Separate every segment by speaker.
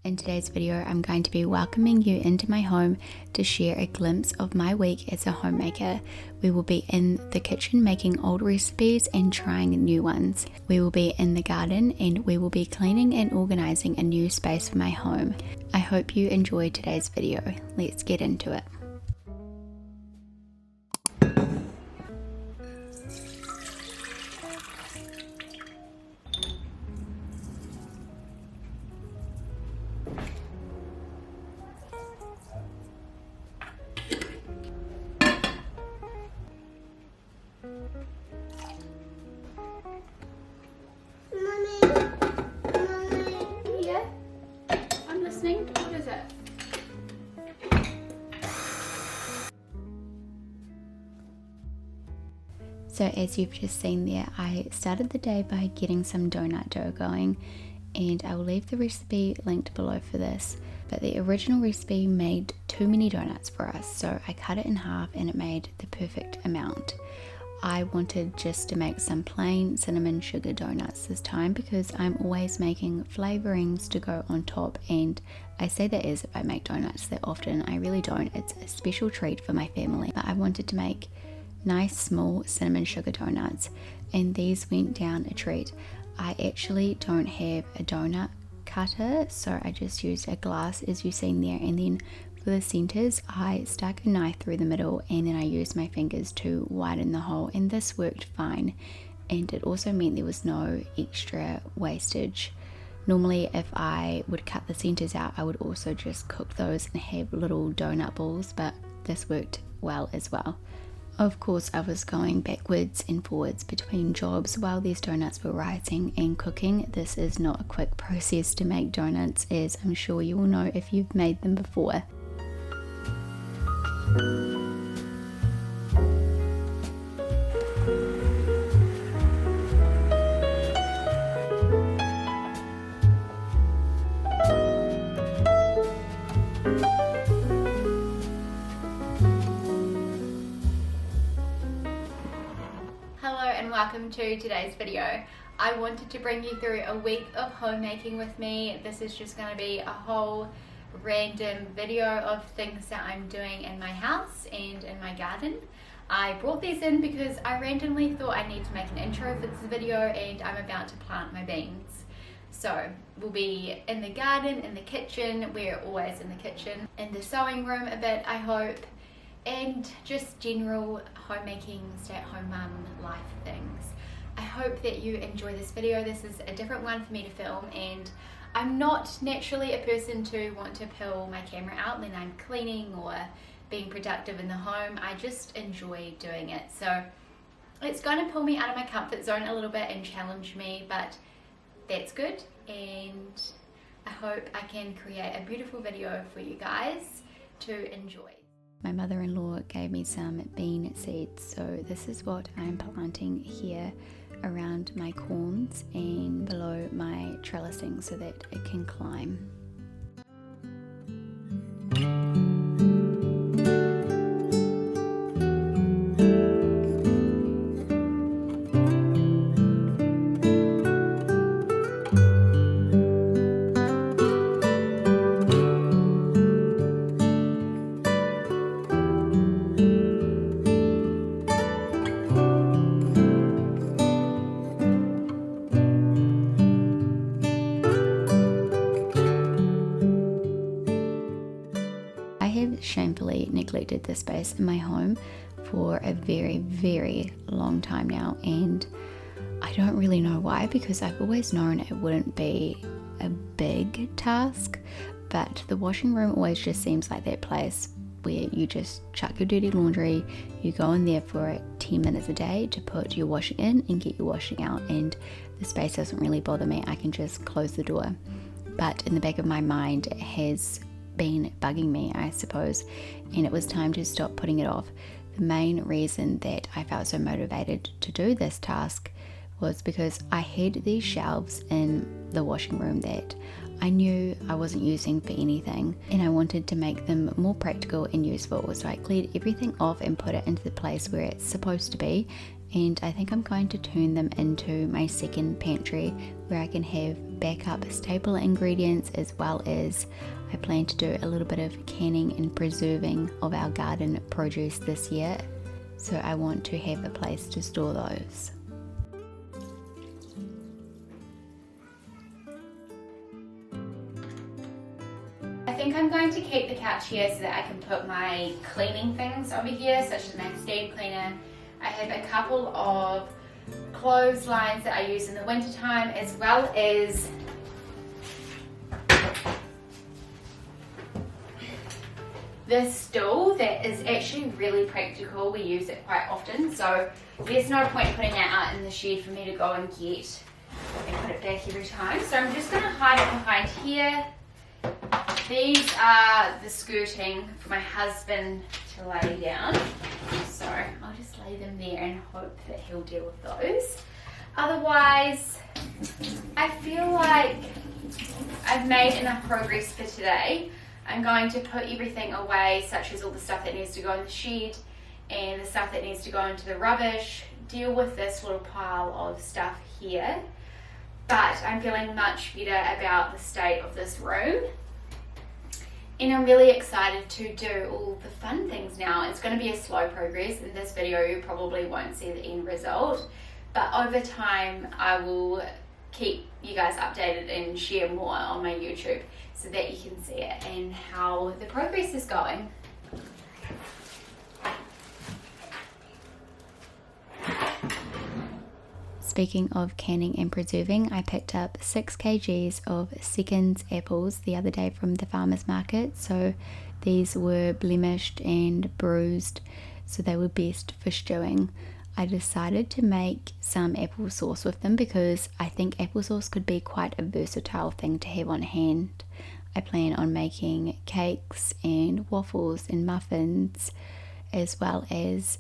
Speaker 1: In today's video, I'm going to be welcoming you into my home to share a glimpse of my week as a homemaker. We will be in the kitchen making old recipes and trying new ones. We will be in the garden and we will be cleaning and organizing a new space for my home. I hope you enjoy today's video. Let's get into it. What is it? So as you've just seen there, I started the day by getting some donut dough going, and I will leave the recipe linked below for this. But the original recipe made too many donuts for us, so I cut it in half and it made the perfect amount. I wanted just to make some plain cinnamon sugar donuts this time because I'm always making flavorings to go on top, and I say that as if I make donuts that often. I really don't. It's a special treat for my family. But I wanted to make nice small cinnamon sugar donuts, and these went down a treat. I actually don't have a donut cutter, so I just used a glass as you've seen there, and then for the centers I stuck a knife through the middle and then I used my fingers to widen the hole, and this worked fine, and it also meant there was no extra wastage. Normally if I would cut the centers out, I would also just cook those and have little donut balls, but this worked well as well. Of course, I was going backwards and forwards between jobs while these donuts were rising and cooking. This is not a quick process to make donuts, as I'm sure you will know if you've made them before. Welcome to today's video. I wanted to bring you through a week of homemaking with me. This is just going to be a whole random video of things that I'm doing in my house and in my garden. I brought these in because I randomly thought I need to make an intro for this video, and I'm about to plant my beans. So we'll be in the garden, in the kitchen, we're always in the kitchen, in the sewing room a bit I hope, and just general homemaking, stay-at-home mum life things. I hope that you enjoy this video. This is a different one for me to film, and I'm not naturally a person to want to pull my camera out when I'm cleaning or being productive in the home. I just enjoy doing it. So it's going to pull me out of my comfort zone a little bit and challenge me, but that's good, and I hope I can create a beautiful video for you guys to enjoy. My mother-in-law gave me some bean seeds, so this is what I'm planting here around my corns and below my trellising so that it can climb. Shamefully neglected this space in my home for a very long time now, and I don't really know why, because I've always known it wouldn't be a big task, but the washing room always just seems like that place where you just chuck your dirty laundry, you go in there for 10 minutes a day to put your washing in and get your washing out, and the space doesn't really bother me. I can just close the door, but in the back of my mind it has been bugging me, I suppose, and it was time to stop putting it off. The main reason that I felt so motivated to do this task was because I had these shelves in the washing room that I knew I wasn't using for anything, and I wanted to make them more practical and useful. So I cleared everything off and put it into the place where it's supposed to be, and I think I'm going to turn them into my second pantry where I can have backup staple ingredients, as well as I plan to do a little bit of canning and preserving of our garden produce this year, so I want to have a place to store those. I think I'm going to keep the couch here so that I can put my cleaning things over here, such as my steam cleaner. I have a couple of clotheslines that I use in the winter time, as well as this stool that is actually really practical. We use it quite often, so there's no point putting that out in the shed for me to go and get and put it back every time. So I'm just going to hide it behind here. These are the skirting for my husband to lay down, so I'll just lay them there and hope that he'll deal with those. Otherwise, I feel like I've made enough progress for today. I'm going to put everything away, such as all the stuff that needs to go in the shed and the stuff that needs to go into the rubbish, deal with this little pile of stuff here. But I'm feeling much better about the state of this room. And I'm really excited to do all the fun things now. It's going to be a slow progress. In this video, you probably won't see the end result. But over time, I will keep you guys updated and share more on my YouTube so that you can see it and how the progress is going. Speaking of canning and preserving, I picked up 6 kgs of Seconds apples the other day from the farmer's market. So these were blemished and bruised, so they were best for stewing. I decided to make some applesauce with them because I think applesauce could be quite a versatile thing to have on hand. I plan on making cakes and waffles and muffins, as well as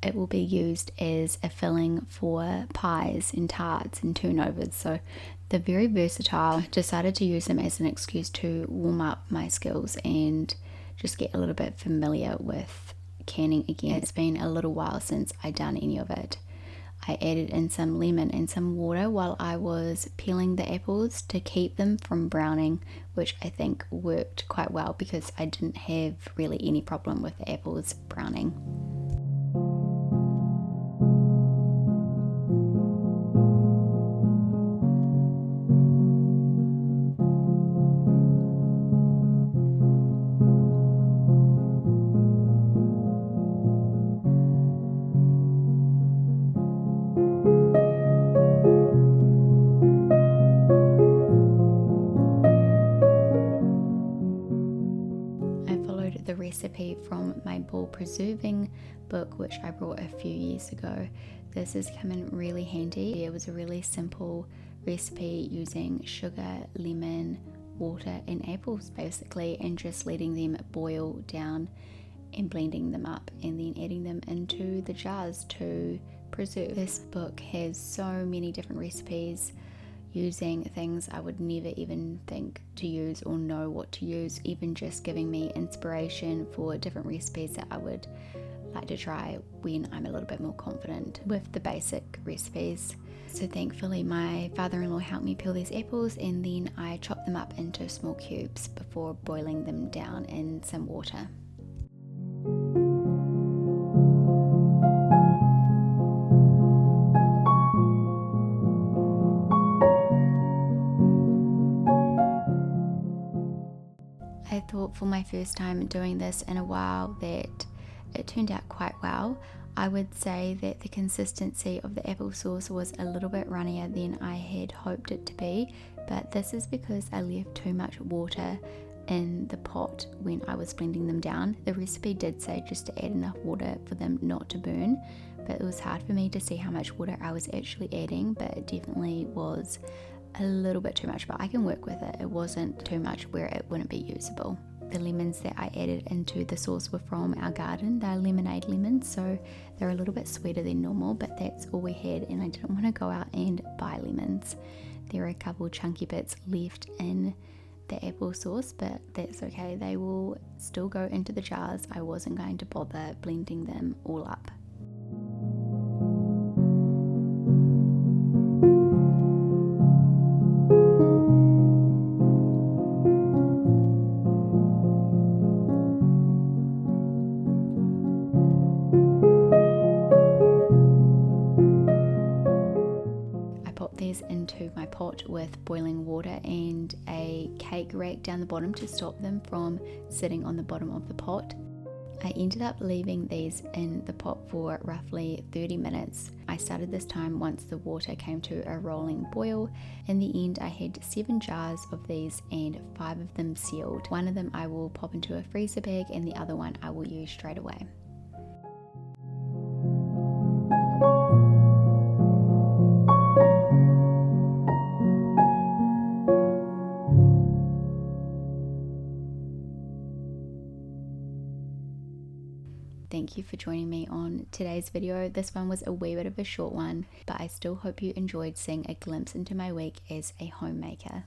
Speaker 1: it will be used as a filling for pies and tarts and turnovers, so they're very versatile. Decided to use them as an excuse to warm up my skills and just get a little bit familiar with canning again. It's been a little while since I done any of it. I added in some lemon and some water while I was peeling the apples to keep them from browning, which I think worked quite well because I didn't have really any problem with the apples browning. The recipe from my ball preserving book, which I bought a few years ago. This has come in really handy. It was a really simple recipe using sugar, lemon, water and apples basically, and just letting them boil down and blending them up and then adding them into the jars to preserve. This book has so many different recipes using things I would never even think to use or know what to use, even just giving me inspiration for different recipes that I would like to try when I'm a little bit more confident with the basic recipes. So thankfully my father-in-law helped me peel these apples, and then I chopped them up into small cubes before boiling them down in some water. I thought for my first time doing this in a while that it turned out quite well. I would say that the consistency of the applesauce was a little bit runnier than I had hoped it to be, but this is because I left too much water in the pot when I was blending them down. The recipe did say just to add enough water for them not to burn, but it was hard for me to see how much water I was actually adding, but it definitely was a little bit too much, but I can work with it. It wasn't too much where it wouldn't be usable. The lemons that I added into the sauce were from our garden. They're lemonade lemons, so they're a little bit sweeter than normal, but that's all we had, and I didn't want to go out and buy lemons. There are a couple chunky bits left in the applesauce, but that's okay. They will still go into the jars. I wasn't going to bother blending them all up. pot with boiling water and a cake rack down the bottom to stop them from sitting on the bottom of the pot. I ended up leaving these in the pot for roughly 30 minutes. I started this time once the water came to a rolling boil. In the end, I had 7 jars of these and 5 of them sealed. One of them I will pop into a freezer bag and the other one I will use straight away. Thank you for joining me on today's video. This one was a wee bit of a short one, but I still hope you enjoyed seeing a glimpse into my week as a homemaker.